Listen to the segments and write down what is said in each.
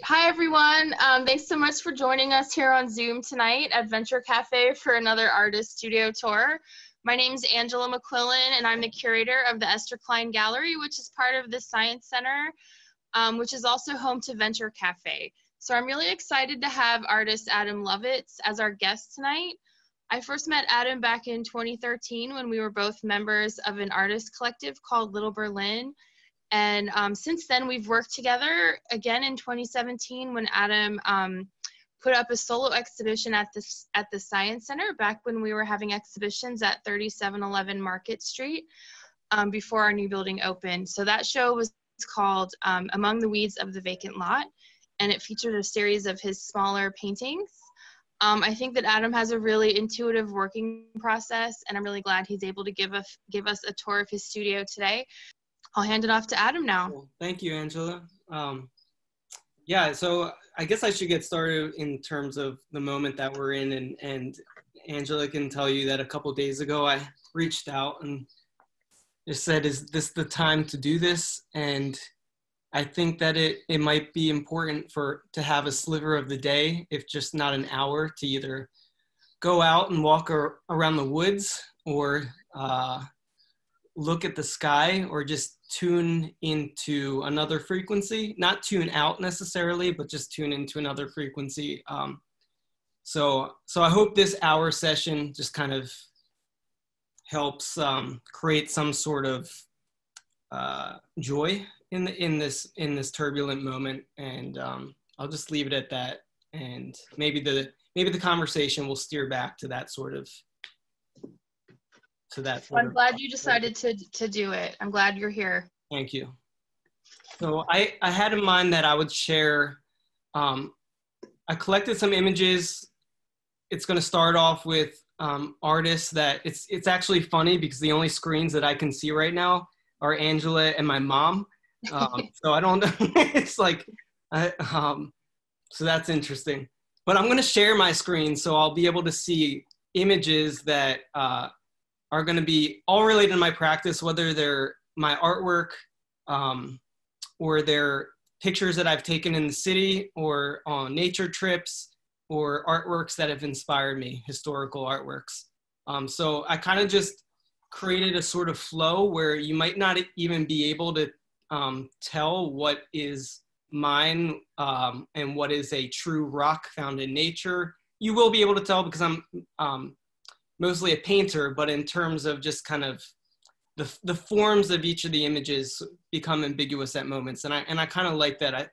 Hi, everyone. Thanks so much for joining us here on Zoom tonight at Venture Cafe for another artist studio tour. My name is Angela McQuillan, and I'm the curator of the Esther Klein Gallery, which is part of the Science Center, which is also home to Venture Cafe. So I'm really excited to have artist Adam Lovitz as our guest tonight. I first met Adam back in 2013 when we were both members of an artist collective called Little Berlin. And since then, we've worked together again in 2017 when Adam put up a solo exhibition at the Science Center back when we were having exhibitions at 3711 Market Street before our new building opened. So that show was called Among the Weeds of the Vacant Lot, and it featured a series of his smaller paintings. I think that Adam has a really intuitive working process, and I'm really glad he's able to give us a tour of his studio today. I'll hand it off to Adam now. Well, thank you, Angela. Yeah, so I guess I should get started in terms of the moment that we're in, and Angela can tell you that a couple days ago I reached out and just said, is this the time to do this? And I think that it might be important to have a sliver of the day, if just not an hour, to either go out and walk around the woods or look at the sky, or just tune into another frequency, not tune out necessarily, but just tune into another frequency. So I hope this hour session just kind of helps create some sort of joy in this turbulent moment. And I'll just leave it at that. And maybe the conversation will steer back to that sort of. I'm glad you decided to do it. I'm glad you're here. Thank you. So I had in mind that I would share, I collected some images. It's going to start off with artists that it's actually funny because the only screens that I can see right now are Angela and my mom. So I don't, it's like, so that's interesting. But I'm going to share my screen so I'll be able to see images that are going to be all related to my practice, whether they're my artwork or they're pictures that I've taken in the city or on nature trips or artworks that have inspired me, historical artworks. So I kind of just created a sort of flow where you might not even be able to tell what is mine and what is a true rock found in nature. You will be able to tell because I'm mostly a painter, but in terms of just kind of the forms of each of the images become ambiguous at moments. And I kind of like that.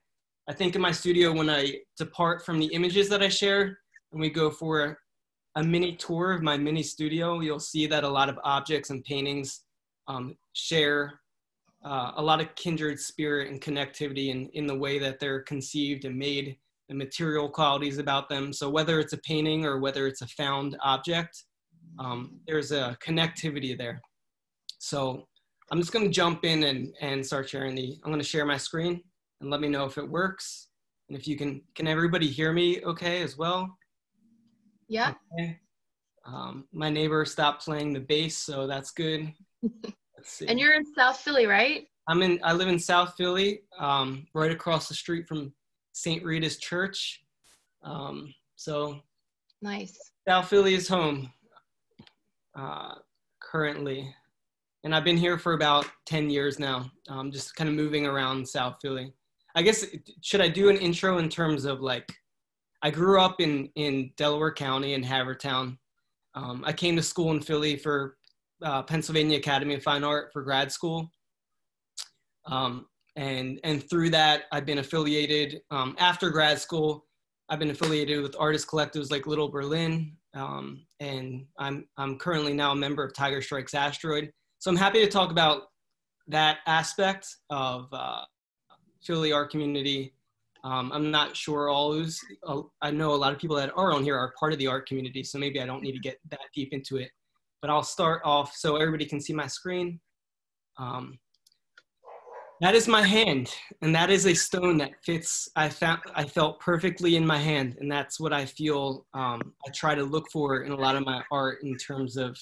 I think in my studio, when I depart from the images that I share and we go for a mini tour of my mini studio, you'll see that a lot of objects and paintings share a lot of kindred spirit and connectivity in the way that they're conceived and made, the material qualities about them. So whether it's a painting or whether it's a found object, there's a connectivity there. So I'm just going to jump in and start sharing I'm going to share my screen and let me know if it works. And if you can everybody hear me okay as well? Yeah. Okay. My neighbor stopped playing the bass, so that's good. Let's see. And you're in South Philly, right? I live in South Philly, right across the street from St. Rita's Church. So nice. South Philly is home. Currently, and I've been here for about 10 years now, just kind of moving around South Philly. I guess, should I do an intro in terms of like, I grew up in Delaware County in Havertown. I came to school in Philly for Pennsylvania Academy of Fine Art for grad school. And through that, I've been affiliated, after grad school, I've been affiliated with artist collectives like Little Berlin, and I'm currently now a member of Tiger Strikes Asteroid. So I'm happy to talk about that aspect of Philly art community. I'm not sure I know a lot of people that are on here are part of the art community, so maybe I don't need to get that deep into it. But I'll start off so everybody can see my screen. That is my hand, and that is a stone that fits, I felt perfectly in my hand, and that's what I feel I try to look for in a lot of my art in terms of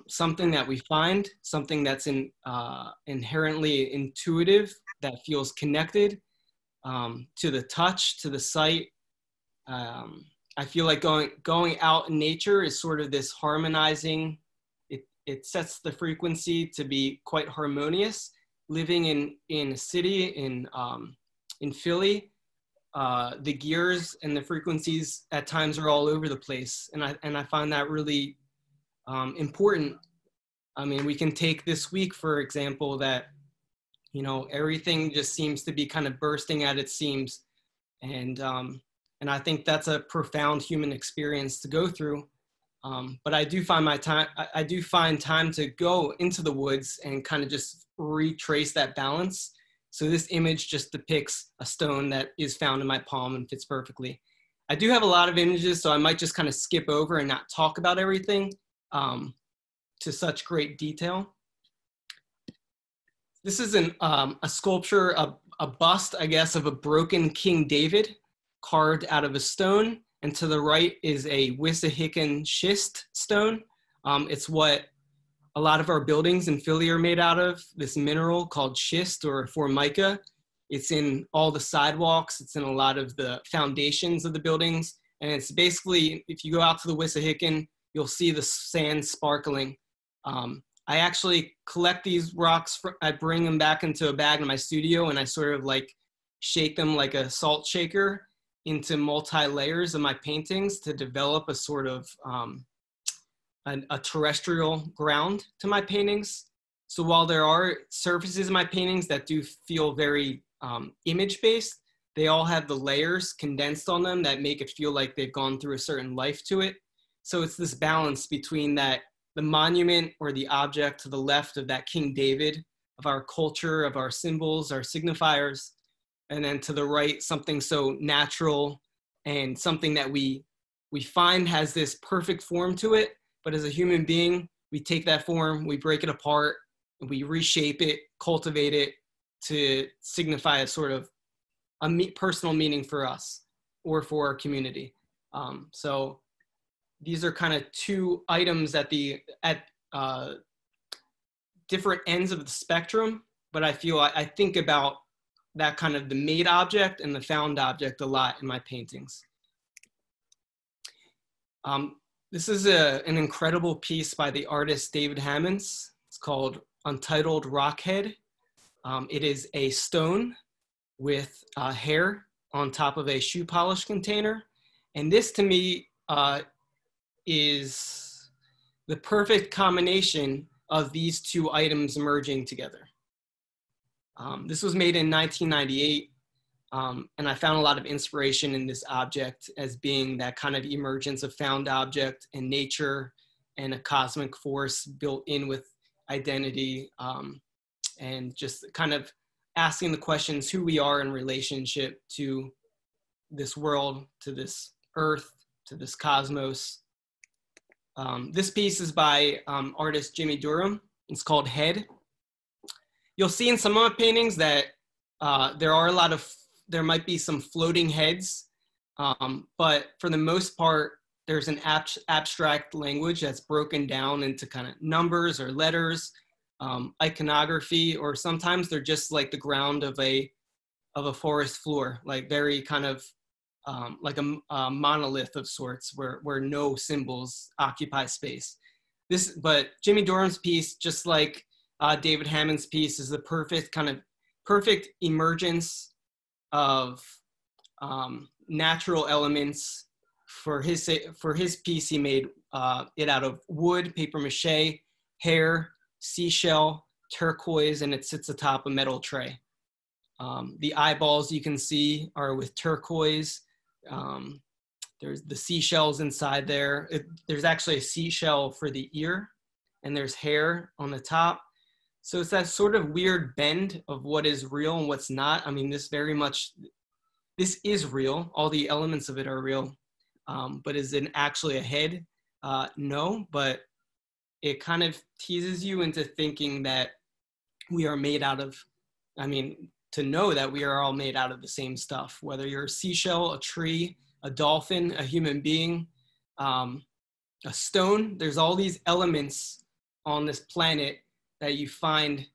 something that we find, something that's inherently intuitive, that feels connected, to the touch, to the sight. I feel like going out in nature is sort of this harmonizing. It sets the frequency to be quite harmonious. Living in a city in Philly, the gears and the frequencies at times are all over the place, and I find that really important. I mean, we can take this week for example, that everything just seems to be kind of bursting at its seams, and I think that's a profound human experience to go through. But I do find time to go into the woods and kind of just retrace that balance. So this image just depicts a stone that is found in my palm and fits perfectly. I do have a lot of images, so I might just kind of skip over and not talk about everything to such great detail. This is a sculpture, a bust, I guess, of a broken King David carved out of a stone. And to the right is a Wissahickon schist stone. It's what a lot of our buildings in Philly are made out of, this mineral called schist or formica. It's in all the sidewalks. It's in a lot of the foundations of the buildings. And it's basically, if you go out to the Wissahickon, you'll see the sand sparkling. I actually collect these rocks. I bring them back into a bag in my studio, and I sort of like shake them like a salt shaker into multi-layers of my paintings to develop a sort of a terrestrial ground to my paintings. So while there are surfaces in my paintings that do feel very image-based, they all have the layers condensed on them that make it feel like they've gone through a certain life to it. So it's this balance between that, the monument or the object to the left of that King David, of our culture, of our symbols, our signifiers, and then to the right, something so natural and something that we find has this perfect form to it. But as a human being, we take that form, we break it apart, and we reshape it, cultivate it to signify a sort of a personal meaning for us or for our community. So these are kind of two items at different ends of the spectrum, but I think about that kind of the made object and the found object a lot in my paintings. This is an incredible piece by the artist David Hammonds. It's called Untitled Rockhead. It is a stone with hair on top of a shoe polish container. And this to me is the perfect combination of these two items merging together. This was made in 1998, and I found a lot of inspiration in this object as being that kind of emergence of found object and nature and a cosmic force built in with identity, and just kind of asking the questions who we are in relationship to this world, to this earth, to this cosmos. This piece is by artist Jimmy Durham. It's called Head. You'll see in some of my paintings that there might be some floating heads, but for the most part, there's an abstract language that's broken down into kind of numbers or letters, iconography, or sometimes they're just like the ground of a forest floor, like very kind of like a monolith of sorts where no symbols occupy space. But Jimmy Durham's piece, just like David Hammond's piece, is the perfect emergence of natural elements. For his piece, he made it out of wood, paper mache, hair, seashell, turquoise, and it sits atop a metal tray. The eyeballs you can see are with turquoise. There's the seashells inside there. There's actually a seashell for the ear, and there's hair on the top. So it's that sort of weird bend of what is real and what's not. I mean, this is real. All the elements of it are real. But is it actually a head? No, but it kind of teases you into thinking that we are made out of, to know that we are all made out of the same stuff, whether you're a seashell, a tree, a dolphin, a human being, a stone. There's all these elements on this planet that you find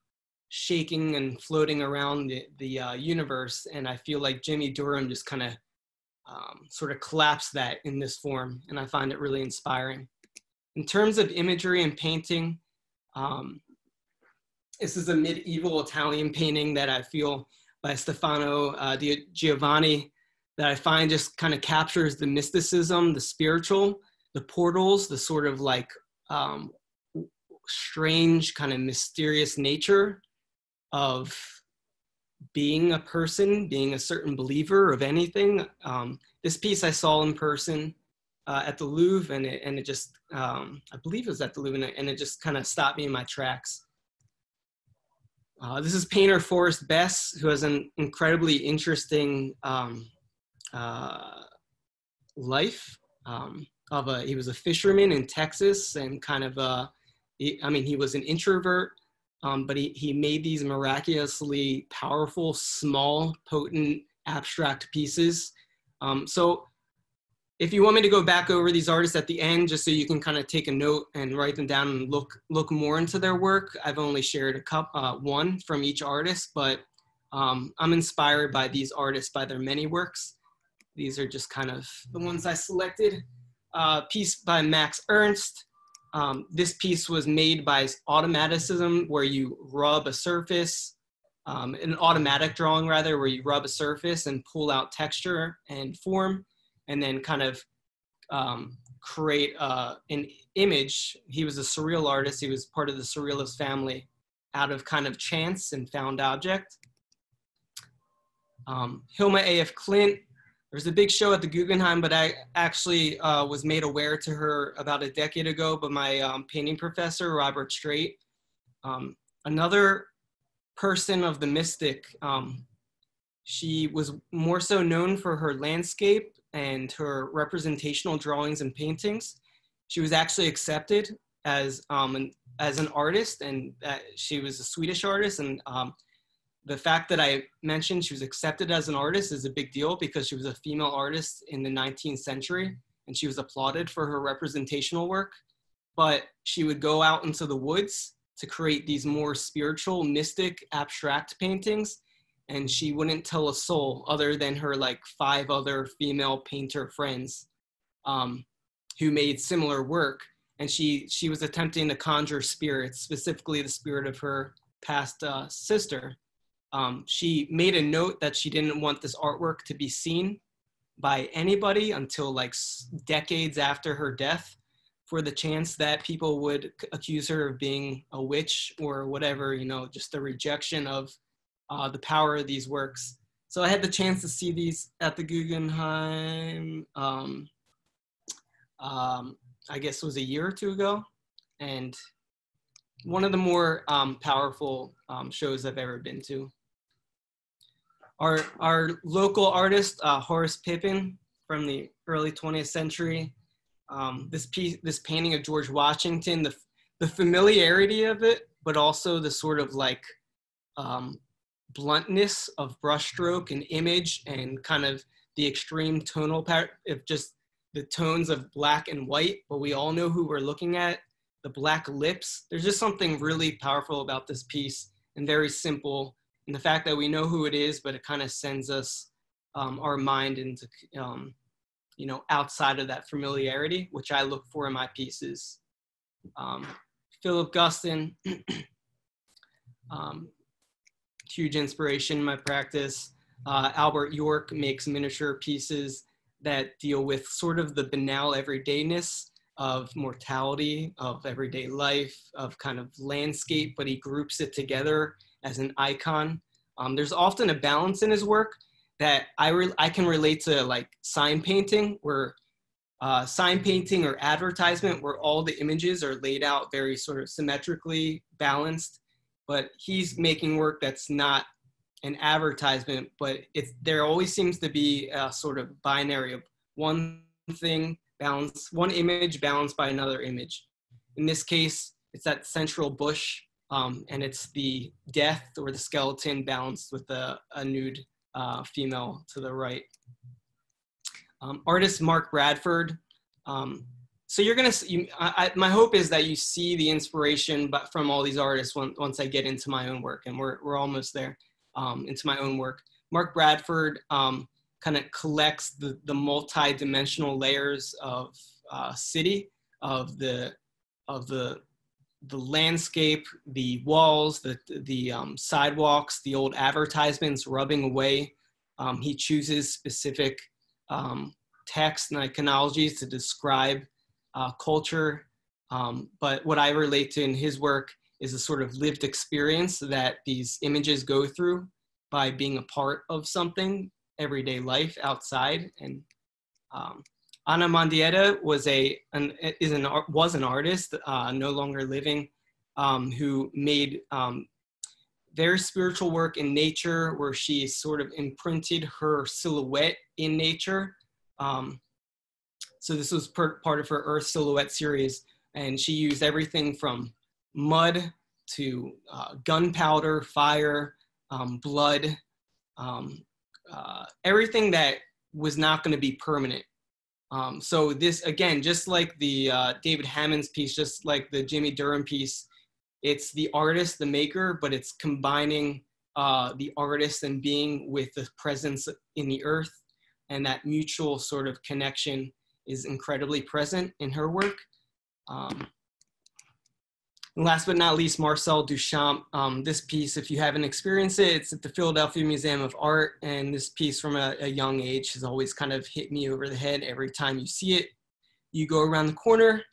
shaking and floating around the universe. And I feel like Jimmy Durham just kind of sort of collapsed that in this form. And I find it really inspiring. In terms of imagery and painting, this is a medieval Italian painting that I feel by Stefano di Giovanni that I find just kind of captures the mysticism, the spiritual, the portals, the sort of like strange kind of mysterious nature of being a person, being a certain believer of anything. This piece I saw in person at the Louvre, and it just, I believe it was at the Louvre, and it just kind of stopped me in my tracks. This is painter Forrest Bess, who has an incredibly interesting life. He was a fisherman in Texas, and kind of, he was an introvert, but he made these miraculously powerful, small, potent, abstract pieces. So if you want me to go back over these artists at the end, just so you can kind of take a note and write them down and look more into their work, I've only shared one from each artist, but I'm inspired by these artists, by their many works. These are just kind of the ones I selected. Piece by Max Ernst. This piece was made by automaticism, where you rub a surface, an automatic drawing rather, where you rub a surface and pull out texture and form, and then kind of create an image. He was a surreal artist. He was part of the Surrealist family out of kind of chance and found object. Hilma A.F. Klint. There's a big show at the Guggenheim, but I actually was made aware to her about a decade ago by my painting professor, Robert Straight. Another person of the mystic. She was more so known for her landscape and her representational drawings and paintings. She was actually accepted as an artist, and she was a Swedish artist. And the fact that I mentioned she was accepted as an artist is a big deal, because she was a female artist in the 19th century, and she was applauded for her representational work. But she would go out into the woods to create these more spiritual, mystic, abstract paintings, and she wouldn't tell a soul other than her like 5 other female painter friends who made similar work. And she was attempting to conjure spirits, specifically the spirit of her past sister. She made a note that she didn't want this artwork to be seen by anybody until like decades after her death, for the chance that people would accuse her of being a witch or whatever, just a rejection of the power of these works. So I had the chance to see these at the Guggenheim, I guess it was a year or 2 ago, and one of the more powerful shows I've ever been to. Our local artist, Horace Pippin, from the early 20th century. This painting of George Washington, the familiarity of it, but also the sort of like bluntness of brushstroke and image, and kind of the extreme tonal pattern of just the tones of black and white, but we all know who we're looking at, the black lips. There's just something really powerful about this piece, and very simple. And the fact that we know who it is, but it kind of sends us our mind into, outside of that familiarity, which I look for in my pieces. Philip Guston, huge inspiration in my practice. Albert York makes miniature pieces that deal with sort of the banal everydayness of mortality, of everyday life, of kind of landscape, but he groups it together as an icon. There's often a balance in his work that I can relate to, like sign painting, where sign painting or advertisement, where all the images are laid out very sort of symmetrically balanced, but he's making work that's not an advertisement, but there always seems to be a sort of binary of one thing balanced, one image balanced by another image. In this case, it's that central bush, and it's the death or the skeleton balanced with a nude female to the right. Artist Mark Bradford, so you're gonna, my hope is that you see the inspiration, but from all these artists once I get into my own work, and we're almost there, into my own work. Mark Bradford kind of collects the multi-dimensional layers of city, of the landscape, the walls, the sidewalks, the old advertisements rubbing away. He chooses specific texts and iconologies to describe culture. But what I relate to in his work is a sort of lived experience that these images go through by being a part of something, everyday life outside. And Ana Mendieta was an artist, no longer living, who made very spiritual work in nature, where she sort of imprinted her silhouette in nature. So this was part of her Earth Silhouette series, and she used everything from mud to gunpowder, fire, blood, everything that was not going to be permanent. So this, again, just like the David Hammond's piece, just like the Jimmy Durham piece, it's the artist, the maker, but it's combining the artist and being with the presence in the earth, and that mutual sort of connection is incredibly present in her work. And last but not least, Marcel Duchamp. This piece, if you haven't experienced it, it's at the Philadelphia Museum of Art, and this piece from a young age has always kind of hit me over the head every time you see it. You go around the corner,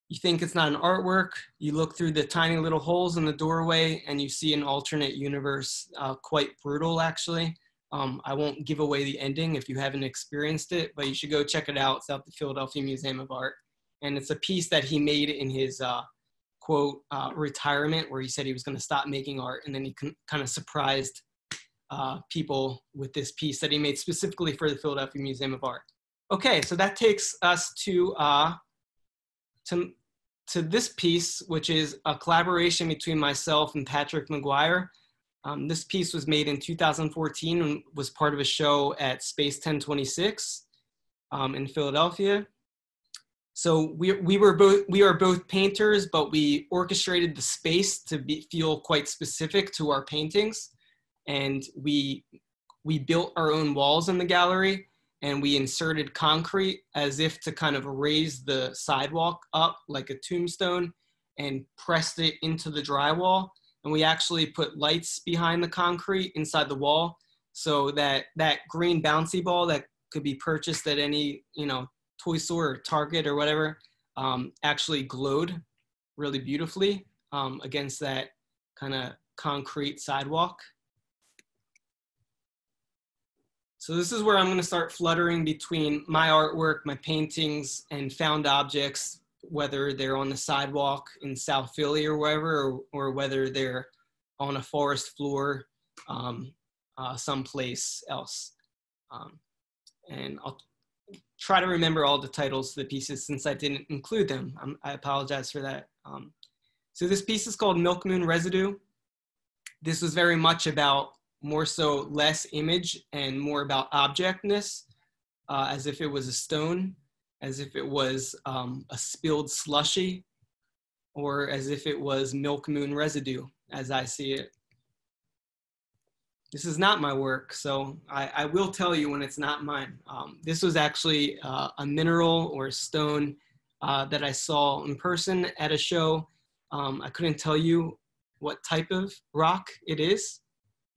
you think it's not an artwork, you look through the tiny little holes in the doorway, and you see an alternate universe, quite brutal actually. I won't give away the ending if you haven't experienced it, but you should go check it out. It's at the Philadelphia Museum of Art. And it's a piece that he made in his quote, retirement, where he said he was going to stop making art, and then he kind of surprised people with this piece that he made specifically for the Philadelphia Museum of Art. Okay, so that takes us to this piece, which is a collaboration between myself and Patrick McGuire. This piece was made in 2014 and was part of a show at Space 1026 in Philadelphia. So we are both painters, but we orchestrated the space to feel quite specific to our paintings. And we built our own walls in the gallery, and we inserted concrete as if to kind of raise the sidewalk up like a tombstone, and pressed it into the drywall. And we actually put lights behind the concrete inside the wall, so that that green bouncy ball that could be purchased at any, toy store or Target or whatever, actually glowed really beautifully against that kind of concrete sidewalk. So this is where I'm going to start fluttering between my artwork, my paintings, and found objects, whether they're on the sidewalk in South Philly or wherever, or whether they're on a forest floor someplace else. And I'll try to remember all the titles to the pieces since I didn't include them. I apologize for that. So this piece is called Milk Moon Residue. This was very much about more so less image and more about objectness, as if it was a stone, as if it was a spilled slushy, or as if it was milk moon residue, as I see it. This is not my work, so I will tell you when it's not mine. This was actually a mineral or a stone that I saw in person at a show. I couldn't tell you what type of rock it is.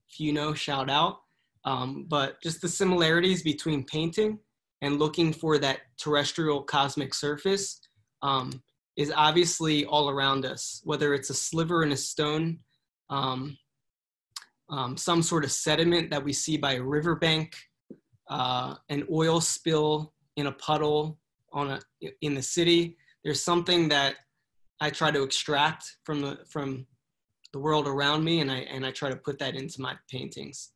If you know, shout out. But just the similarities between painting and looking for that terrestrial cosmic surface is obviously all around us, whether it's a sliver in a stone, some sort of sediment that we see by a riverbank, an oil spill in a puddle in the city. There's something that I try to extract from the world around me, and I try to put that into my paintings.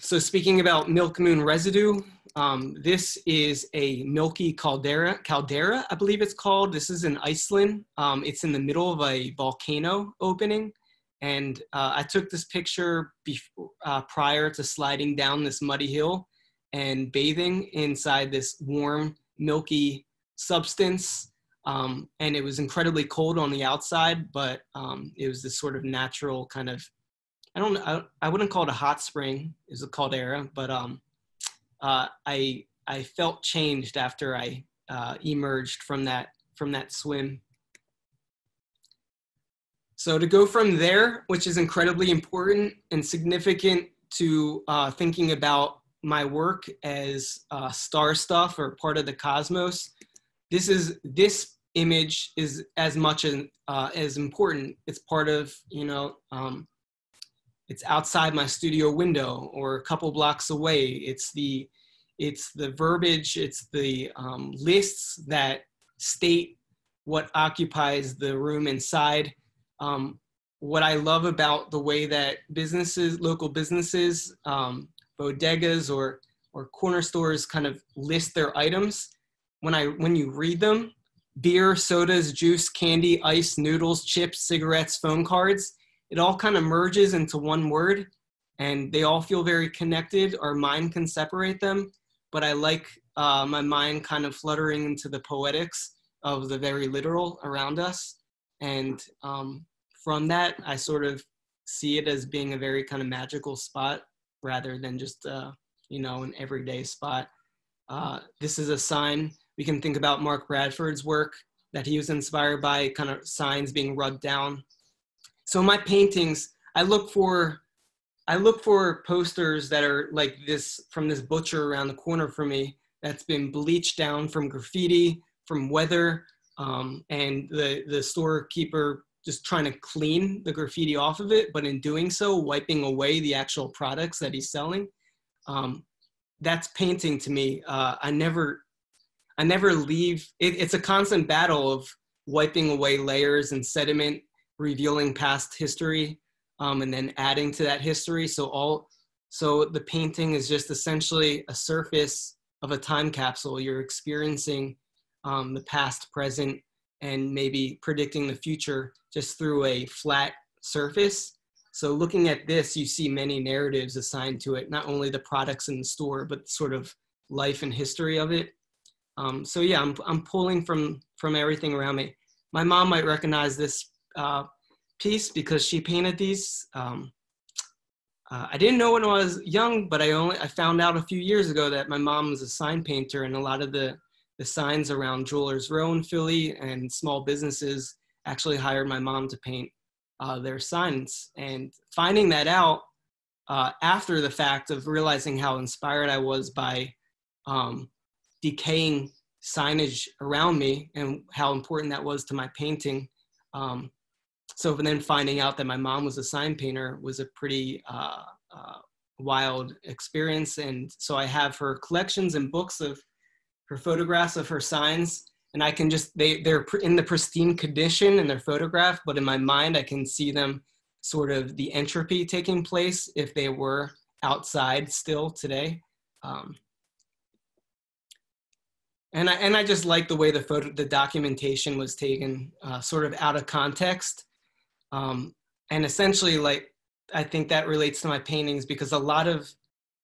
So speaking about milk moon residue, this is a milky caldera, I believe it's called. This is in Iceland. It's in the middle of a volcano opening. And I took this picture prior to sliding down this muddy hill and bathing inside this warm milky substance. And it was incredibly cold on the outside, but it was this sort of natural kind of, I wouldn't call it a hot spring, it was a caldera, but I felt changed after I emerged from that swim. So to go from there, which is incredibly important and significant to thinking about my work as star stuff or part of the cosmos, this image is as much as important. It's part of, it's outside my studio window or a couple blocks away. It's the verbiage, it's the lists that state what occupies the room inside. What I love about the way that local businesses, bodegas or corner stores kind of list their items, when you read them, beer, sodas, juice, candy, ice, noodles, chips, cigarettes, phone cards, it all kind of merges into one word, and they all feel very connected. Our mind can separate them, but I like my mind kind of fluttering into the poetics of the very literal around us. And from that, I sort of see it as being a very kind of magical spot rather than just, an everyday spot. This is a sign. We can think about Mark Bradford's work that he was inspired by, kind of signs being rubbed down. So my paintings, I look for posters that are like this, from this butcher around the corner from me, that's been bleached down from graffiti, from weather, and the storekeeper just trying to clean the graffiti off of it, but in doing so, wiping away the actual products that he's selling. That's painting to me. I never leave. It's a constant battle of wiping away layers and sediment, revealing past history, and then adding to that history. So the painting is just essentially a surface of a time capsule. You're experiencing the past, present, and maybe predicting the future just through a flat surface. So looking at this, you see many narratives assigned to it, not only the products in the store, but sort of life and history of it. So yeah, I'm pulling from everything around me. My mom might recognize this piece because she painted these. I didn't know when I was young, but I found out a few years ago that my mom was a sign painter, and a lot of the signs around Jewelers Row in Philly and small businesses actually hired my mom to paint their signs. And finding that out after the fact of realizing how inspired I was by decaying signage around me and how important that was to my painting. So then finding out that my mom was a sign painter was a pretty wild experience. And so I have her collections and books of her photographs of her signs, and I can just, they're in the pristine condition and they're photographed, but in my mind, I can see them sort of the entropy taking place if they were outside still today. And I just like the way the documentation was taken sort of out of context. And essentially, like, I think that relates to my paintings because a lot of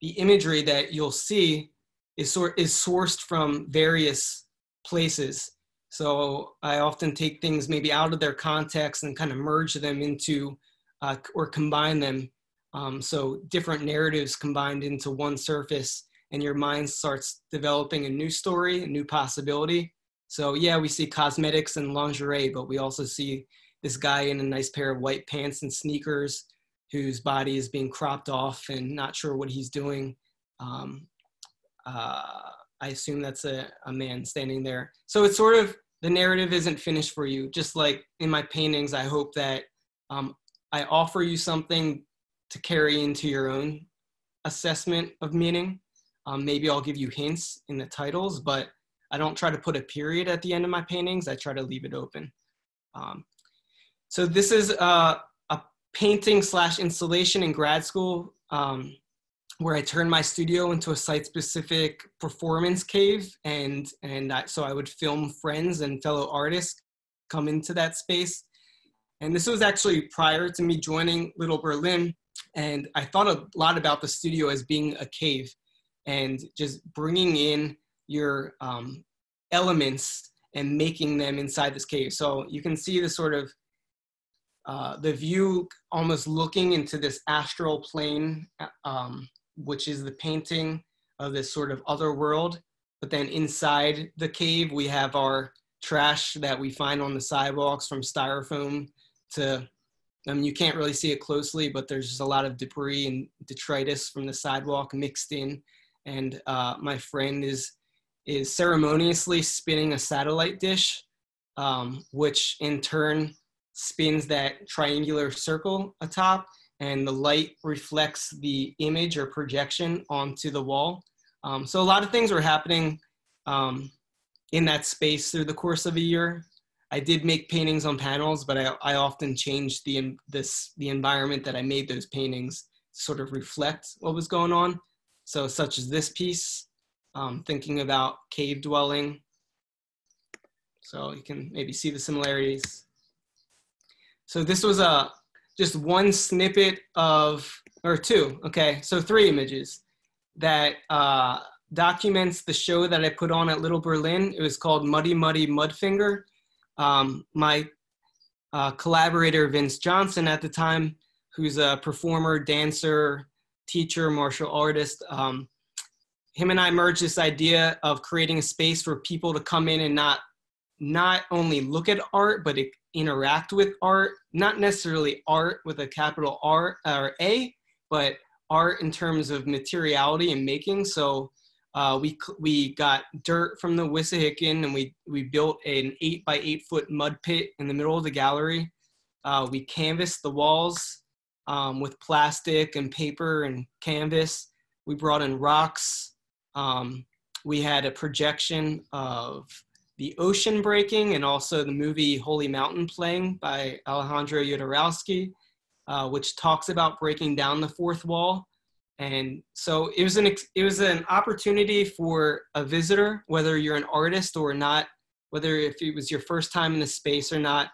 the imagery that you'll see is sourced from various places. So I often take things maybe out of their context and kind of merge them into or combine them. So different narratives combined into one surface, and your mind starts developing a new story, a new possibility. So yeah, we see cosmetics and lingerie, but we also see this guy in a nice pair of white pants and sneakers whose body is being cropped off and not sure what he's doing. I assume that's a man standing there. So it's sort of, the narrative isn't finished for you. Just like in my paintings, I hope that I offer you something to carry into your own assessment of meaning. Maybe I'll give you hints in the titles, but I don't try to put a period at the end of my paintings. I try to leave it open. So this is a painting / installation in grad school where I turned my studio into a site-specific performance cave, so I would film friends and fellow artists come into that space. And this was actually prior to me joining Little Berlin, and I thought a lot about the studio as being a cave and just bringing in your elements and making them inside this cave. So you can see the sort of the view almost looking into this astral plane, which is the painting of this sort of other world. But then inside the cave, we have our trash that we find on the sidewalks, from styrofoam to, you can't really see it closely, but there's just a lot of debris and detritus from the sidewalk mixed in. And my friend is ceremoniously spinning a satellite dish, which in turn spins that triangular circle atop, and the light reflects the image or projection onto the wall. So a lot of things were happening in that space through the course of a year. I did make paintings on panels, but I often changed the environment that I made those paintings to sort of reflect what was going on. So such as this piece, thinking about cave dwelling. So you can maybe see the similarities. So this was just one snippet of, or two, okay, so 3 images that documents the show that I put on at Little Berlin. It was called Muddy Muddy Mudfinger. My collaborator, Vince Johnson at the time, who's a performer, dancer, teacher, martial artist, him and I merged this idea of creating a space for people to come in and not only look at art, but interact with art, not necessarily art with a capital R or A, but art in terms of materiality and making. So we got dirt from the Wissahickon, and we built an 8 by 8 foot mud pit in the middle of the gallery. We canvassed the walls with plastic and paper and canvas. We brought in rocks. We had a projection of the ocean breaking, and also the movie Holy Mountain playing by Alejandro Jodorowsky, which talks about breaking down the 4th wall. And so it was an opportunity for a visitor, whether you're an artist or not, whether if it was your first time in the space or not,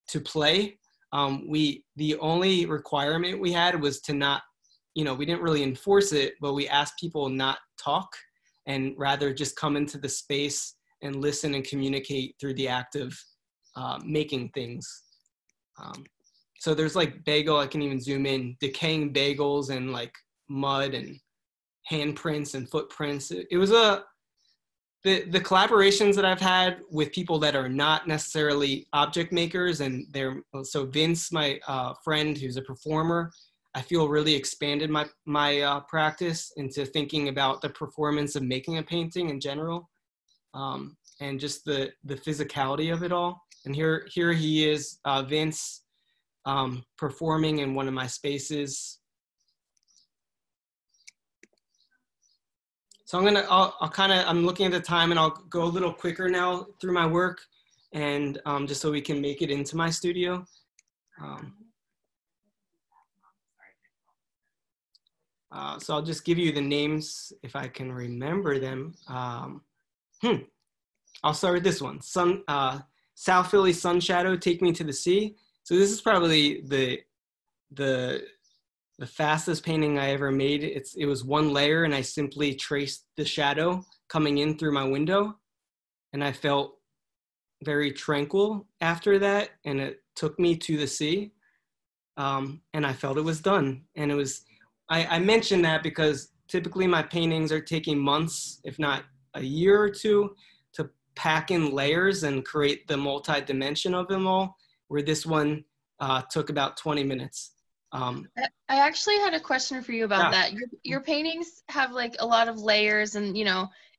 to play. The only requirement we had was to not, we didn't really enforce it, but we asked people not talk and rather just come into the space and listen and communicate through the act of making things. So there's like I can even zoom in, decaying bagels and like mud and handprints and footprints. It was the collaborations that I've had with people that are not necessarily object makers, and so Vince, my friend who's a performer, I feel really expanded my practice into thinking about the performance of making a painting in general. And just the physicality of it all. And here he is, Vince, performing in one of my spaces. So I'm looking at the time, and I'll go a little quicker now through my work, and just so we can make it into my studio. So I'll just give you the names if I can remember them. I'll start with this one. South Philly Sun Shadow, Take Me to the Sea. So this is probably the fastest painting I ever made. It was 1 layer, and I simply traced the shadow coming in through my window, and I felt very tranquil after that, and it took me to the sea, and I felt it was done. And I mentioned that because typically my paintings are taking months, if not a year or two, to pack in layers and create the multi-dimension of them all, where this one took about 20 minutes. I actually had a question for you about that. Your paintings have like a lot of layers, and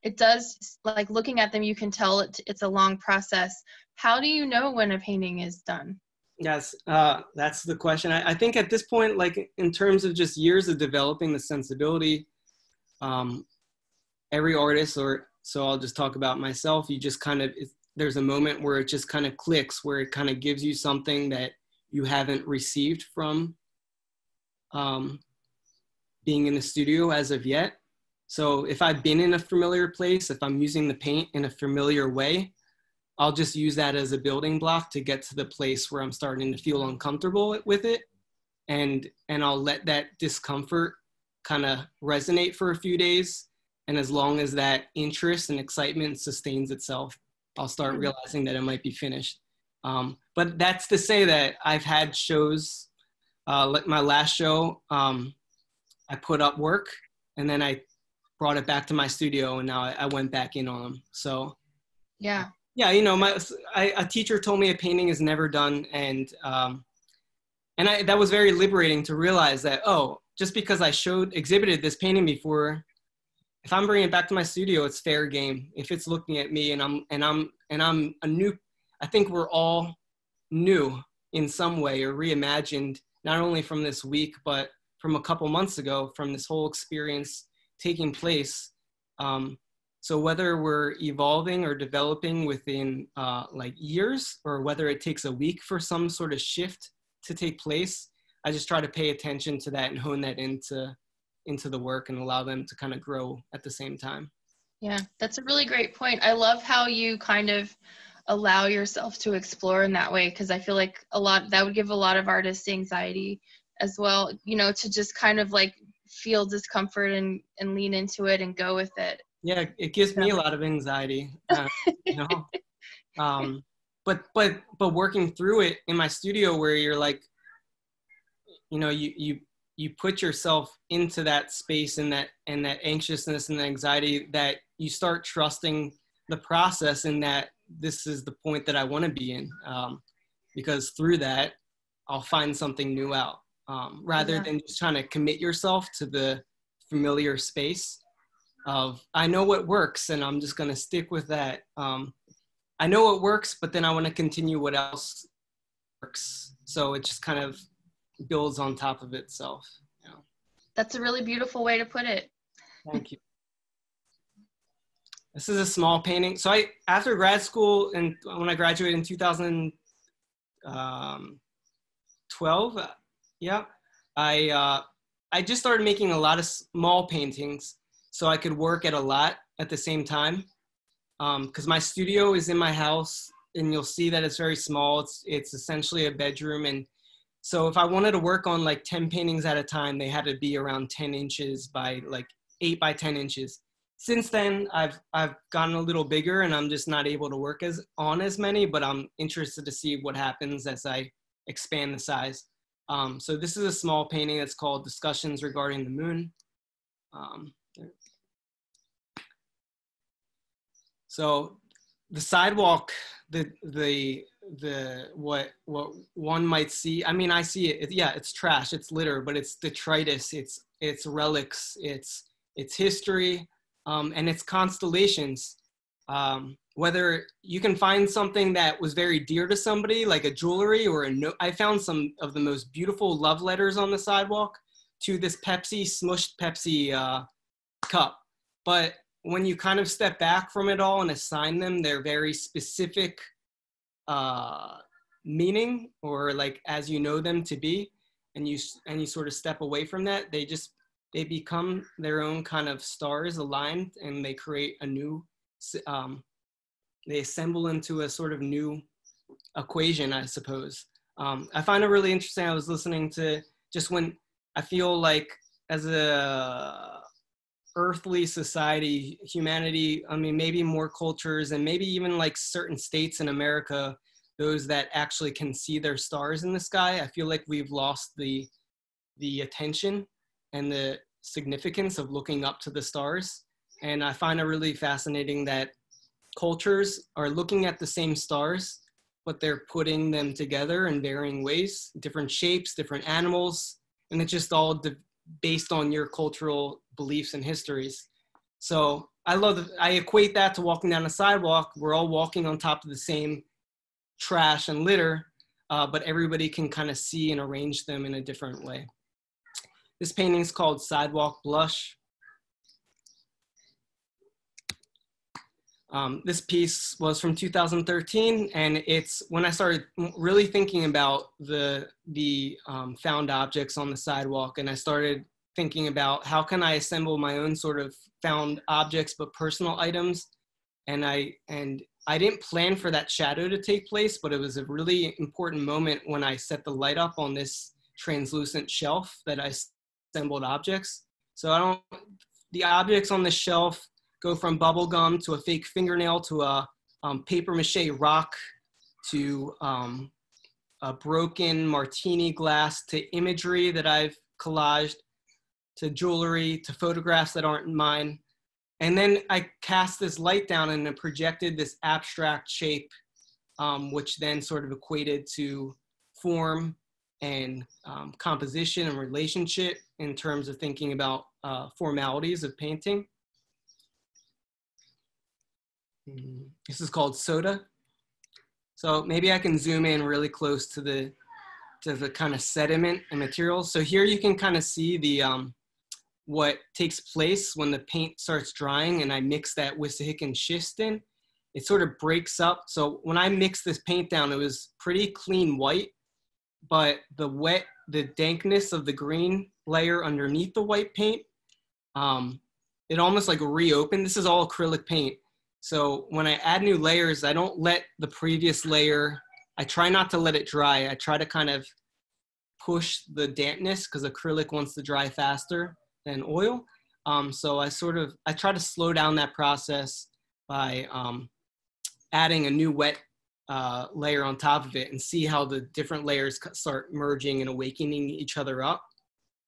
it does, like, looking at them, you can tell it's a long process. How do you know when a painting is done? Yes, that's the question. I think at this point, like in terms of just years of developing the sensibility, every artist, so I'll just talk about myself, you just there's a moment where it just kind of clicks, where it kind of gives you something that you haven't received from being in the studio as of yet. So if I've been in a familiar place, if I'm using the paint in a familiar way, I'll just use that as a building block to get to the place where I'm starting to feel uncomfortable with it. And I'll let that discomfort kind of resonate for a few days. And as long as that interest and excitement sustains itself, I'll start realizing that it might be finished. But that's to say that I've had shows, like my last show, I put up work and then I brought it back to my studio, and now I went back in on them. So Yeah. yeah, you know, a teacher told me a painting is never done, and that was very liberating to realize that, oh, just because I exhibited this painting before, if I'm bringing it back to my studio, it's fair game. If it's looking at me and I'm a new, I think we're all new in some way or reimagined, not only from this week, but from a couple months ago, from this whole experience taking place. So whether we're evolving or developing within like years, or whether it takes a week for some sort of shift to take place, I just try to pay attention to that and hone that into the work and allow them to kind of grow at the same time. Yeah, that's a really great point. I love how you kind of allow yourself to explore in that way, because I feel like that would give a lot of artists anxiety as well, you know, to just kind of like feel discomfort and lean into it and go with it. Yeah, it gives me a lot of anxiety, you know. But working through it in my studio, where you're like, you know, you put yourself into that space and that anxiousness and anxiety, that you start trusting the process, and that this is the point that I want to be in, because through that I'll find something new out, rather than just trying to commit yourself to the familiar space of, I know what works and I'm just going to stick with that. I know what works, but then I want to continue what else works. So it just kind of builds on top of itself. You know? That's a really beautiful way to put it. Thank you. This is a small painting. So after grad school, and when I graduated in 2012, I just started making a lot of small paintings so I could work at a lot at the same time. Because my studio is in my house, and you'll see that it's very small. It's essentially a bedroom. And so if I wanted to work on like 10 paintings at a time, they had to be around 10 inches by like 8 by 10 inches. Since then, I've gotten a little bigger, and I'm just not able to work on as many, but I'm interested to see what happens as I expand the size. So this is a small painting that's called Discussions Regarding the Moon. So the sidewalk, what one might see, I mean, I see it, yeah, it's trash, it's litter, but it's detritus, it's relics, it's history, and it's constellations. Whether you can find something that was very dear to somebody, like a jewelry or a note. I found some of the most beautiful love letters on the sidewalk to this smushed Pepsi cup. But when you kind of step back from it all and assign them their very specific meaning, or like as you know them to be, and you sort of step away from that, they become their own kind of stars aligned, and they create a new, they assemble into a sort of new equation, I suppose. I find it really interesting. I was listening to, just when I feel like as a earthly society, humanity, I mean, maybe more cultures, and maybe even like certain states in America, those that actually can see their stars in the sky, I feel like we've lost the attention and the significance of looking up to the stars. And I find it really fascinating that cultures are looking at the same stars, but they're putting them together in varying ways, different shapes, different animals, and it's just all based on your cultural beliefs and histories. So I equate that to walking down a sidewalk. We're all walking on top of the same trash and litter, but everybody can kind of see and arrange them in a different way. This painting is called Sidewalk Blush. This piece was from 2013, and it's when I started really thinking about the found objects on the sidewalk, and I started thinking about how can I assemble my own sort of found objects but personal items. And I didn't plan for that shadow to take place, but it was a really important moment when I set the light up on this translucent shelf that I assembled objects. So the objects on the shelf go from bubble gum to a fake fingernail to a paper mache rock to a broken martini glass to imagery that I've collaged to jewelry to photographs that aren't mine. And then I cast this light down and it projected this abstract shape, which then sort of equated to form and composition and relationship in terms of thinking about formalities of painting. This is called soda. So maybe I can zoom in really close to the kind of sediment and materials. So here you can kind of see the what takes place when the paint starts drying and I mix that Wissahickon schist in. It sort of breaks up. So when I mixed this paint down, it was pretty clean white, but the dankness of the green layer underneath the white paint, it almost like reopened. This is all acrylic paint. So when I add new layers, I don't let the previous layer, I try not to let it dry. I try to kind of push the dampness because acrylic wants to dry faster than oil. So I try to slow down that process by adding a new wet layer on top of it and see how the different layers start merging and awakening each other up.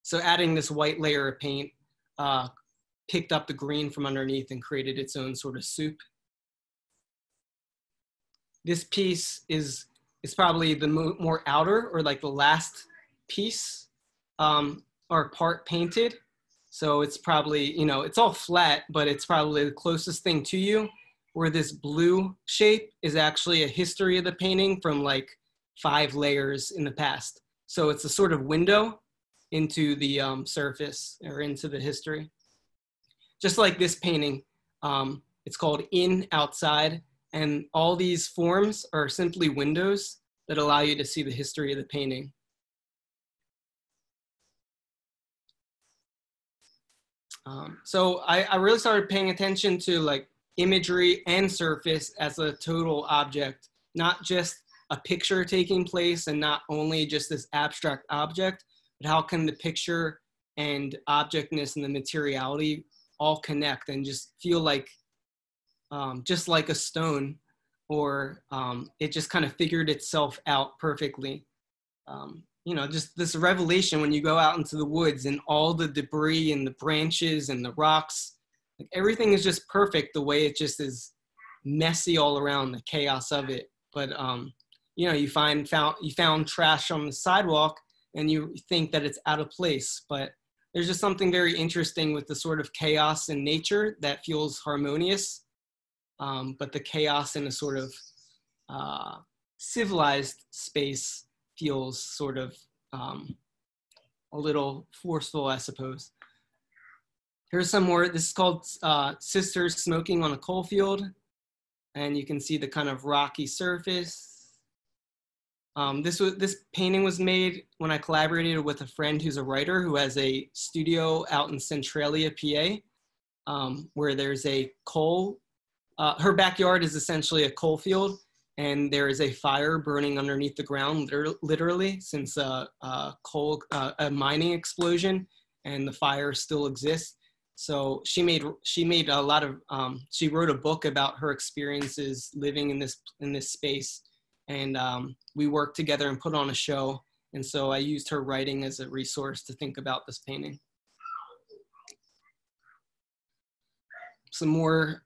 So adding this white layer of paint picked up the green from underneath and created its own sort of soup. This piece is probably the more outer or like the last piece or part painted. So it's probably, you know, it's all flat, but it's probably the closest thing to you, where this blue shape is actually a history of the painting from like 5 layers in the past. So it's a sort of window into the surface or into the history. Just like this painting, it's called In, Outside, and all these forms are simply windows that allow you to see the history of the painting. So I really started paying attention to like imagery and surface as a total object, not just a picture taking place and not only just this abstract object, but how can the picture and objectness and the materiality all connect and just feel like, just like a stone, or it just kind of figured itself out perfectly. You know, just this revelation when you go out into the woods and all the debris and the branches and the rocks, like everything is just perfect the way it just is messy all around, the chaos of it. But, you know, you found trash on the sidewalk and you think that it's out of place, but there's just something very interesting with the sort of chaos in nature that feels harmonious, but the chaos in a sort of civilized space feels sort of a little forceful, I suppose. Here's some more. This is called Sisters Smoking on a Coal Field, and you can see the kind of rocky surface. This painting was made when I collaborated with a friend who's a writer who has a studio out in Centralia, PA, where there's a coal. Her backyard is essentially a coal field, and there is a fire burning underneath the ground, literally, since a mining explosion, and the fire still exists. So she made a lot of. She wrote a book about her experiences living in this space. And we worked together and put on a show. And so I used her writing as a resource to think about this painting. Some more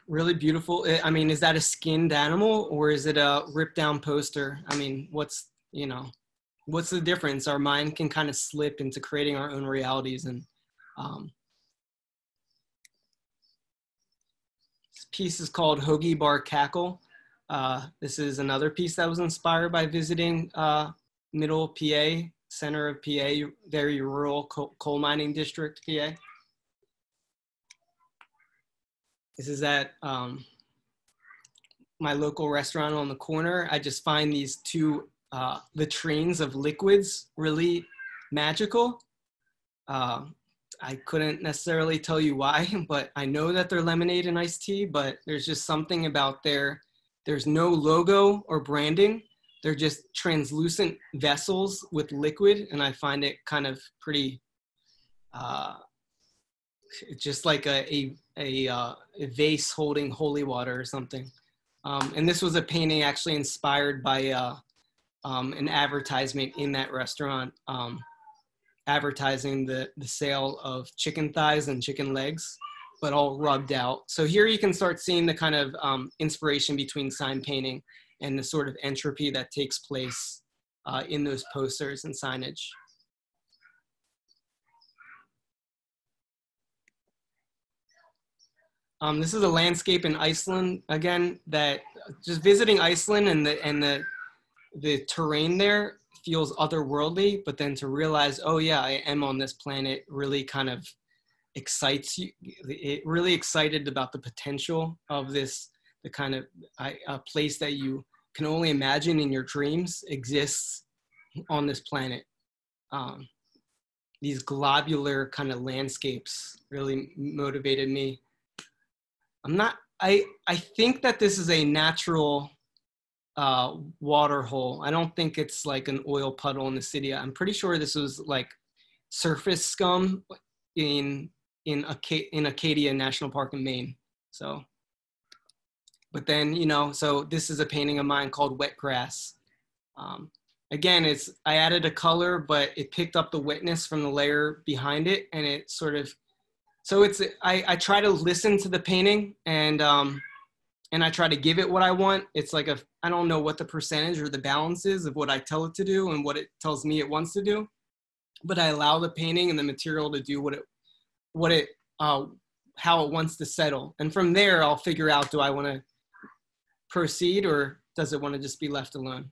really beautiful. I mean, is that a skinned animal or is it a ripped down poster? I mean, what's the difference? Our mind can kind of slip into creating our own realities. And this piece is called Hoagie Bar Cackle. This is another piece that was inspired by visiting middle PA, center of PA, very rural coal mining district, PA. This is at my local restaurant on the corner. I just find these two latrines of liquids really magical. I couldn't necessarily tell you why, but I know that they're lemonade and iced tea, but there's just something about there's no logo or branding. They're just translucent vessels with liquid, and I find it kind of pretty, just like a a vase holding holy water or something. And this was a painting actually inspired by an advertisement in that restaurant, advertising the sale of chicken thighs and chicken legs, but all rubbed out. So here you can start seeing the kind of inspiration between sign painting and the sort of entropy that takes place in those posters and signage. This is a landscape in Iceland, again, that just visiting Iceland and the terrain there feels otherworldly, but then to realize, oh yeah, I am on this planet really kind of excites you. It really excited about the potential of this, the kind of a place that you can only imagine in your dreams exists on this planet. These globular kind of landscapes really motivated me. I think that this is a natural water hole. I don't think it's like an oil puddle in the city. I'm pretty sure this was like surface scum in Acadia National Park in Maine. So, but then, you know, so this is a painting of mine called Wet Grass. Again, I added a color, but it picked up the wetness from the layer behind it, and it sort of, so I try to listen to the painting and I try to give it what I want. It's like I don't know what the percentage or the balance is of what I tell it to do and what it tells me it wants to do, but I allow the painting and the material to do how it wants to settle. And from there, I'll figure out, do I want to proceed or does it want to just be left alone?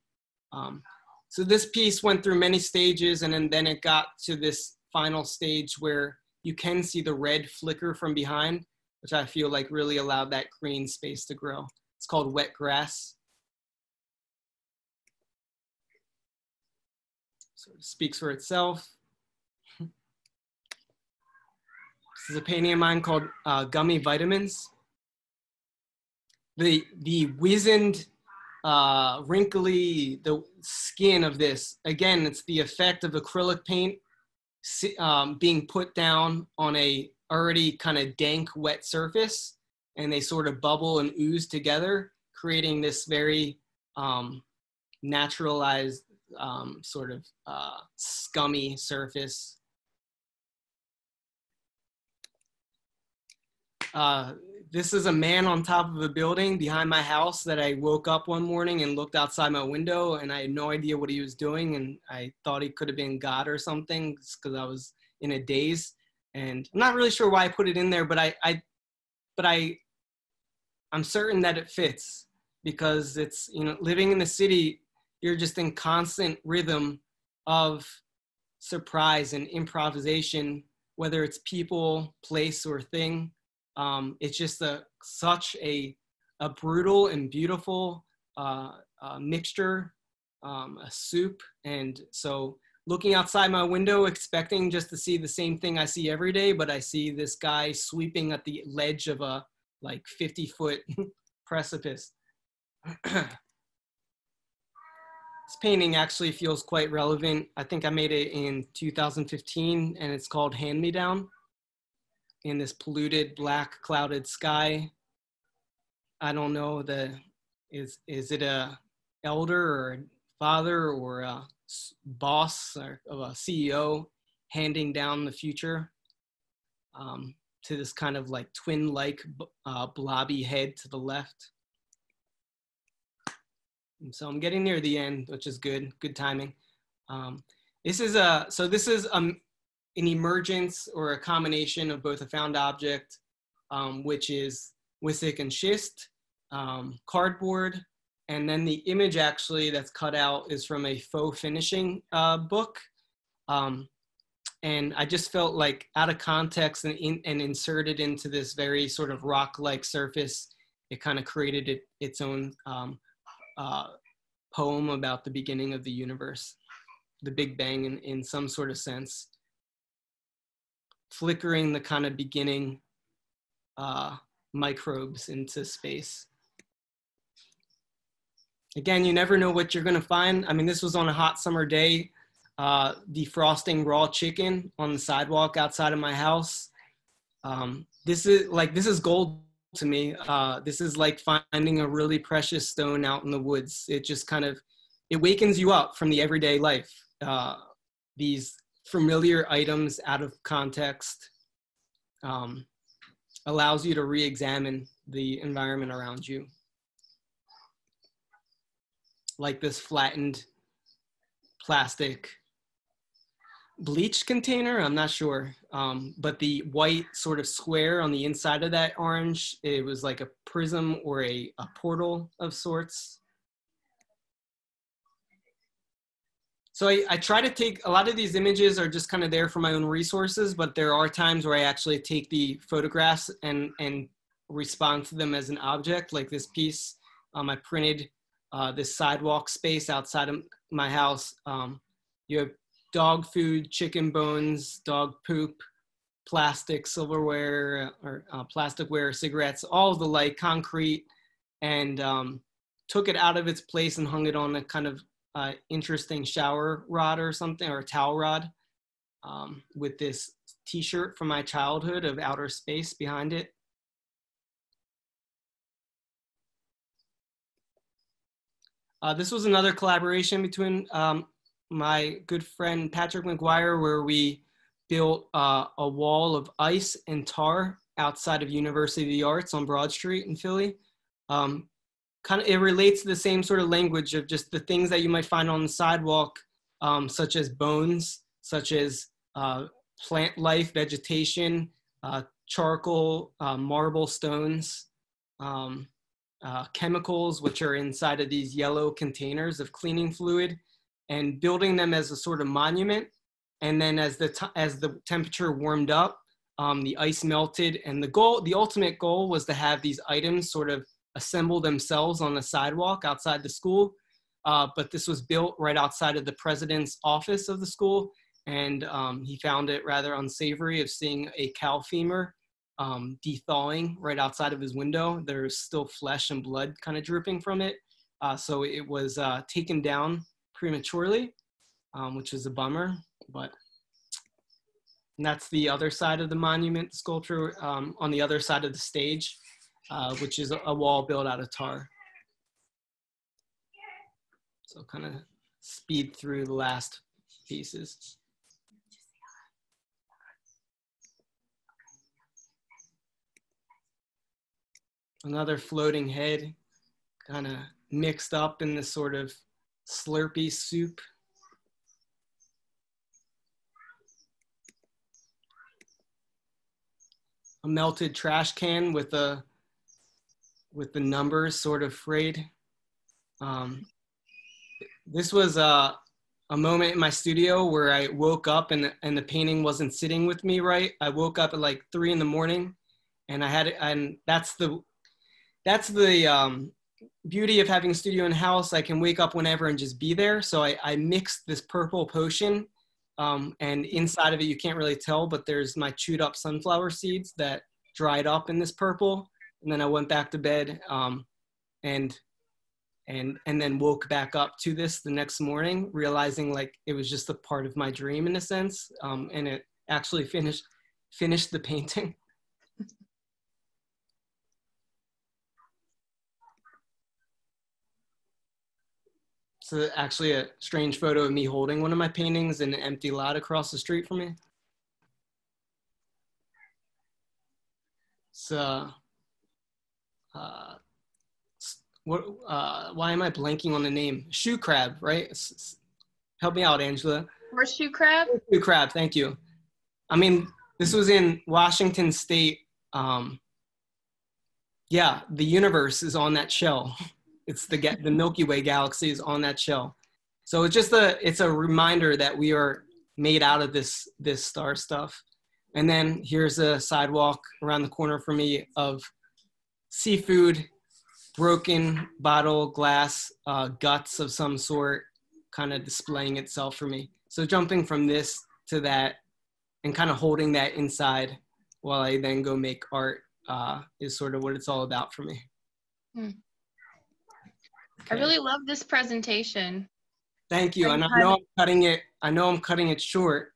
So this piece went through many stages, and then it got to this final stage where you can see the red flicker from behind, which I feel like really allowed that green space to grow. It's called Wet Grass. So it speaks for itself. This is a painting of mine called Gummy Vitamins. The wizened, wrinkly, the skin of this, again, it's the effect of acrylic paint being put down on a already kind of dank, wet surface, and they sort of bubble and ooze together, creating this very naturalized sort of scummy surface. This is a man on top of a building behind my house that I woke up one morning and looked outside my window, and I had no idea what he was doing, and I thought he could have been God or something because I was in a daze. And I'm not really sure why I put it in there, but I'm certain that it fits because it's, you know, living in the city, you're just in constant rhythm of surprise and improvisation, whether it's people, place, or thing. It's just such a brutal and beautiful mixture, a soup. And so looking outside my window, expecting just to see the same thing I see every day, but I see this guy sweeping at the ledge of a like 50-foot precipice. This painting actually feels quite relevant. I think I made it in 2015, and it's called Hand Me Down. In this polluted, black, clouded sky. I don't know, is it a elder or a father or a boss or of a CEO handing down the future to this kind of like twin-like blobby head to the left. And so I'm getting near the end, which is good timing. This is an emergence or a combination of both a found object, which is Wisik and schist, cardboard, and then the image actually that's cut out is from a faux finishing book. And I just felt like out of context and inserted into this very sort of rock-like surface, it kind of created its own poem about the beginning of the universe, the Big Bang in some sort of sense. Flickering the kind of beginning microbes into space. Again, you never know what you're gonna find. I mean, this was on a hot summer day, defrosting raw chicken on the sidewalk outside of my house. This is gold to me. This is like finding a really precious stone out in the woods. It just kind of, it wakens you up from the everyday life. These familiar items out of context allows you to re-examine the environment around you. Like this flattened plastic bleach container, I'm not sure, but the white sort of square on the inside of that orange, it was like a prism or a portal of sorts. So I try to take, a lot of these images are just kind of there for my own resources, but there are times where I actually take the photographs and respond to them as an object, like this piece. I printed this sidewalk space outside of my house. You have dog food, chicken bones, dog poop, plastic silverware, or plasticware, cigarettes, all of the like, concrete, and took it out of its place and hung it on a kind of interesting shower rod or something, or a towel rod, with this t-shirt from my childhood of outer space behind it. This was another collaboration between my good friend Patrick McGuire, where we built a wall of ice and tar outside of University of the Arts on Broad Street in Philly. It relates to the same sort of language of just the things that you might find on the sidewalk, such as bones, such as plant life, vegetation, charcoal, marble stones, chemicals, which are inside of these yellow containers of cleaning fluid, and building them as a sort of monument. And then as the temperature warmed up, the ice melted, and the ultimate goal was to have these items sort of assemble themselves on the sidewalk outside the school. But this was built right outside of the president's office of the school, and he found it rather unsavory of seeing a cow femur de-thawing right outside of his window. There's still flesh and blood kind of dripping from it. So it was taken down prematurely, which is a bummer. And that's the other side of the monument sculpture, on the other side of the stage, which is a wall built out of tar. So kind of speed through the last pieces. Another floating head, kind of mixed up in this sort of slurpy soup. A melted trash can with the numbers sort of frayed. This was a moment in my studio where I woke up and the painting wasn't sitting with me right. I woke up at like 3 in the morning, and that's the beauty of having a studio in house. I can wake up whenever and just be there. So I mixed this purple potion, and inside of it, you can't really tell, but there's my chewed up sunflower seeds that dried up in this purple. And then I went back to bed, and then woke back up to this the next morning, realizing like it was just a part of my dream in a sense. And it actually finished the painting. So actually a strange photo of me holding one of my paintings in an empty lot across the street from me. So, why am I blanking on the name? Shoe crab, right? Help me out, Angela. Horseshoe crab? Shoe crab, thank you. I mean, this was in Washington State. Yeah, the universe is on that shell. It's the Milky Way galaxy is on that shell. So it's a reminder that we are made out of this star stuff. And then here's a sidewalk around the corner for me of seafood, broken bottle, glass, guts of some sort, kind of displaying itself for me. So jumping from this to that and kind of holding that inside while I then go make art is sort of what it's all about for me. Okay. I really love this presentation. Thank you. And I know I'm cutting it short.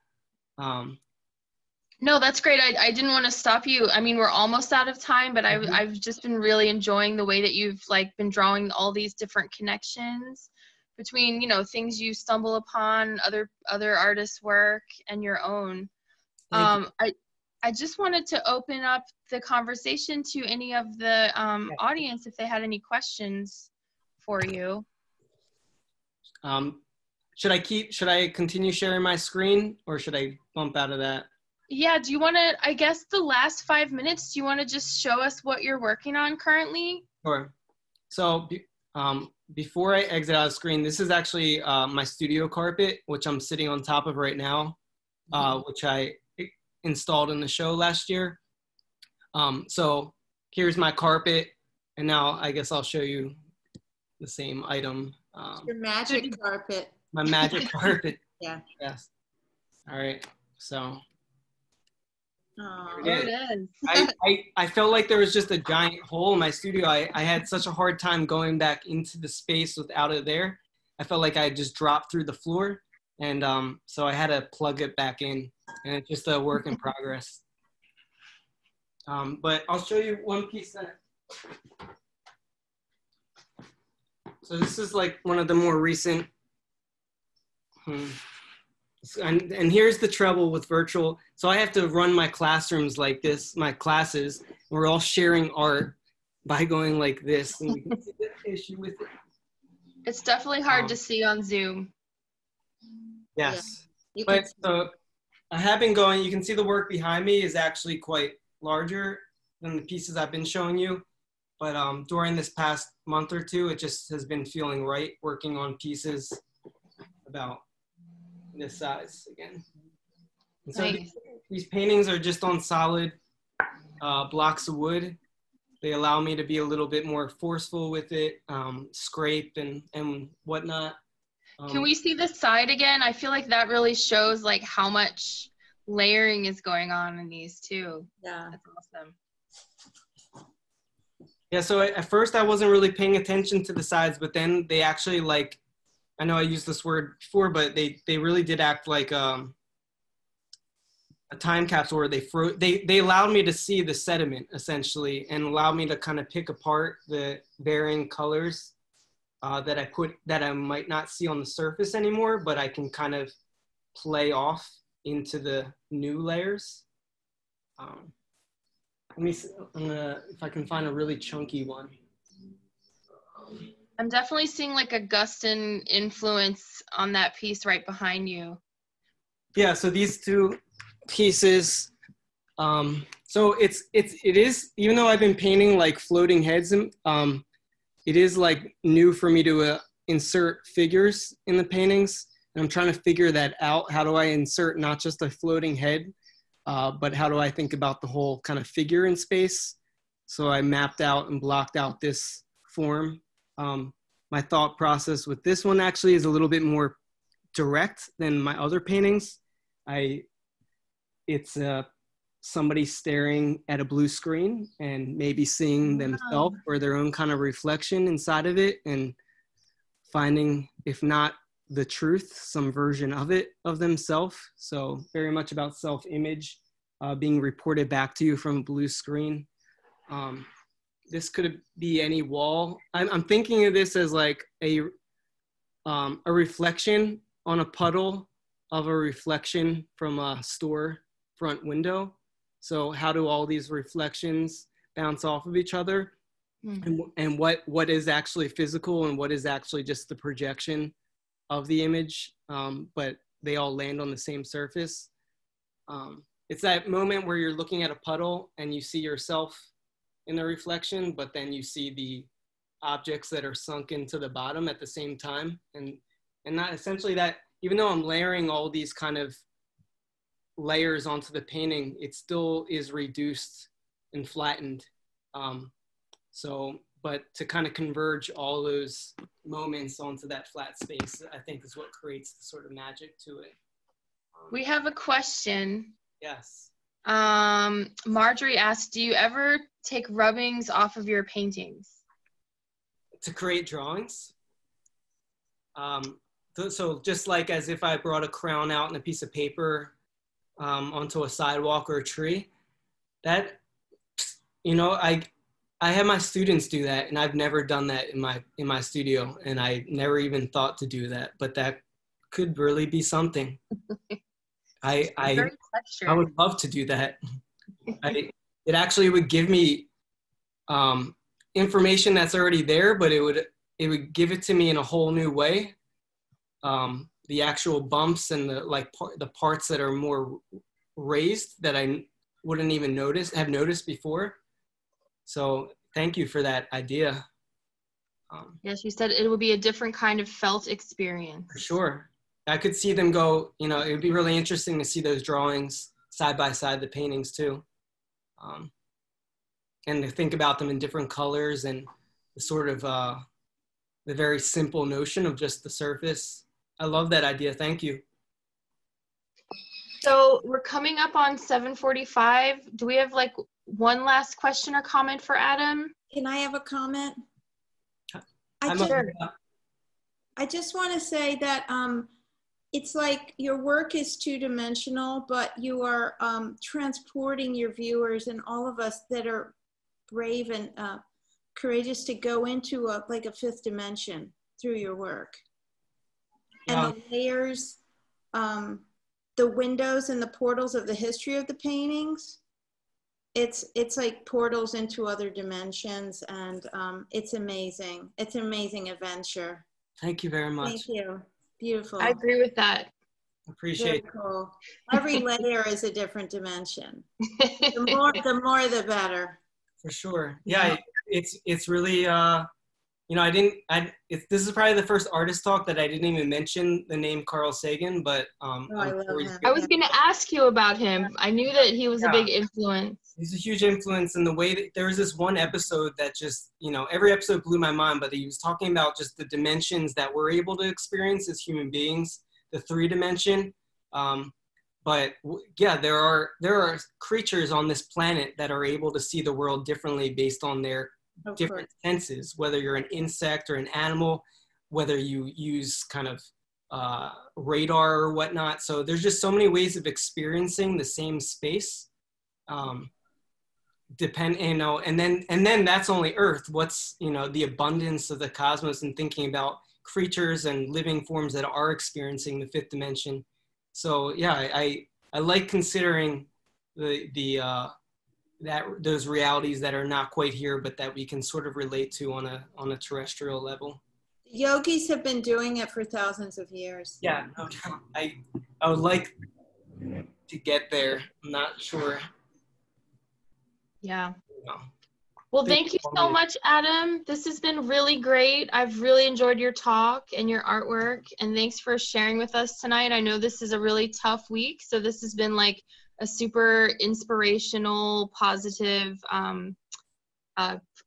No, that's great. I didn't want to stop you. I mean, we're almost out of time, but Mhm. I've just been really enjoying the way that you've like been drawing all these different connections between, you know, things you stumble upon, other artists' work and your own. Thank you. I just wanted to open up the conversation to any of the Yeah. audience if they had any questions for you. Should I continue sharing my screen, or should I bump out of that? Yeah, do you want to, I guess the last 5 minutes, do you want to just show us what you're working on currently? Sure. So before I exit out of the screen, this is actually my studio carpet, which I'm sitting on top of right now, which I installed in the show last year. So here's my carpet, and now I guess I'll show you the same item. Your magic carpet. My magic carpet. Yeah. Yes. All right. So Oh. There it is. I felt like there was just a giant hole in my studio. I had such a hard time going back into the space without it there. I felt like I had just dropped through the floor. And so I had to plug it back in. And it's just a work in progress. But I'll show you one piece that. So this is like one of the more recent. And here's the trouble with virtual. So I have to run my classrooms like this, my classes. We're all sharing art by going like this. And you can see the issue with it. It's definitely hard to see on Zoom. Yes. Yeah. But so I have been going, you can see the work behind me is actually quite larger than the pieces I've been showing you. But during this past month or two, it just has been feeling right working on pieces about this size again. And so Nice. these paintings are just on solid blocks of wood. They allow me to be a little bit more forceful with it, scrape and whatnot. Can we see the side again? I feel like that really shows like how much layering is going on in these too. Yeah. That's awesome. Yeah, so at first I wasn't really paying attention to the sides, but then they actually like, I know I used this word before, but they really did act like a time capsule where they allowed me to see the sediment essentially and allowed me to kind of pick apart the varying colors that I might not see on the surface anymore, but I can kind of play off into the new layers. Let me see, if I can find a really chunky one. I'm definitely seeing like a Guston influence on that piece right behind you. Yeah, so these two pieces, so it is, even though I've been painting like floating heads, it is like new for me to insert figures in the paintings. And I'm trying to figure that out. How do I insert not just a floating head, but how do I think about the whole kind of figure in space? So I mapped out and blocked out this form. My thought process with this one actually is a little bit more direct than my other paintings. It's somebody staring at a blue screen and maybe seeing themselves or their own kind of reflection inside of it and finding, if not the truth, some version of it, of themselves. So very much about self-image being reported back to you from a blue screen. This could be any wall. I'm thinking of this as like a reflection on a puddle of a reflection from a store front window. So how do all these reflections bounce off of each other? And what is actually physical and what is actually just the projection of the image, but they all land on the same surface. It's that moment where you're looking at a puddle and you see yourself in the reflection, but then you see the objects that are sunk into the bottom at the same time. And not essentially that, even though I'm layering all these kind of layers onto the painting, it still is reduced and flattened. But to kind of converge all those moments onto that flat space, I think is what creates the sort of magic to it. We have a question. Yes. Marjorie asked, do you ever take rubbings off of your paintings? To create drawings? So just like as if I brought a crown out on a piece of paper onto a sidewalk or a tree. That, I have my students do that, and I've never done that in my studio, and I never even thought to do that, but that could really be something. I would love to do that. It actually would give me information that's already there, but it would give it to me in a whole new way. The actual bumps and the parts that are more raised that I wouldn't even have noticed before. So thank you for that idea. Yes, you said it would be a different kind of felt experience. For sure. I could see them go, it would be really interesting to see those drawings side by side, the paintings too. And to think about them in different colors and the sort of the very simple notion of just the surface. I love that idea. Thank you. So we're coming up on 7:45. Do we have like one last question or comment for Adam? Can I have a comment? I just want to say that it's like your work is two-dimensional, but you are transporting your viewers and all of us that are brave and courageous to go into a fifth dimension through your work. Yeah. And the layers, the windows and the portals of the history of the paintings, it's like portals into other dimensions, and it's amazing. It's an amazing adventure. Thank you very much. Thank you. Beautiful. I agree with that. Appreciate it. Cool. Every layer is a different dimension. The more the better. For sure. Yeah, it's really this is probably the first artist talk that I didn't even mention the name Carl Sagan, but I love him. I was going to ask you about him. I knew that he was a big influence. He's a huge influence in the way that there was this one episode that just, every episode blew my mind, but he was talking about just the dimensions that we're able to experience as human beings, the 3-dimension. But yeah, there are creatures on this planet that are able to see the world differently based on their different senses, whether you're an insect or an animal, whether you use kind of radar or whatnot. So there's just so many ways of experiencing the same space. And then that's only Earth. What's, the abundance of the cosmos, and thinking about creatures and living forms that are experiencing the 5th dimension. So yeah, I like considering those realities that are not quite here, but that we can sort of relate to on a terrestrial level. Yogis have been doing it for thousands of years. Yeah, no doubt. I would like to get there. I'm not sure. Yeah. Well, thank you so much, Adam. This has been really great. I've really enjoyed your talk and your artwork, and thanks for sharing with us tonight. I know this is a really tough week, so this has been like a super inspirational, positive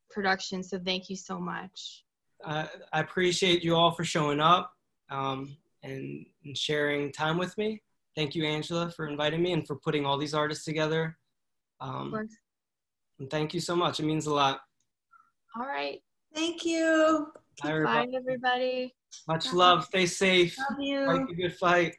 production, so thank you so much. I appreciate you all for showing up and sharing time with me. Thank you, Angela, for inviting me and for putting all these artists together. Of course. And thank you so much. It means a lot. All right. Thank you. Bye, everybody. Much love. Stay safe. Love you. Fight a good fight.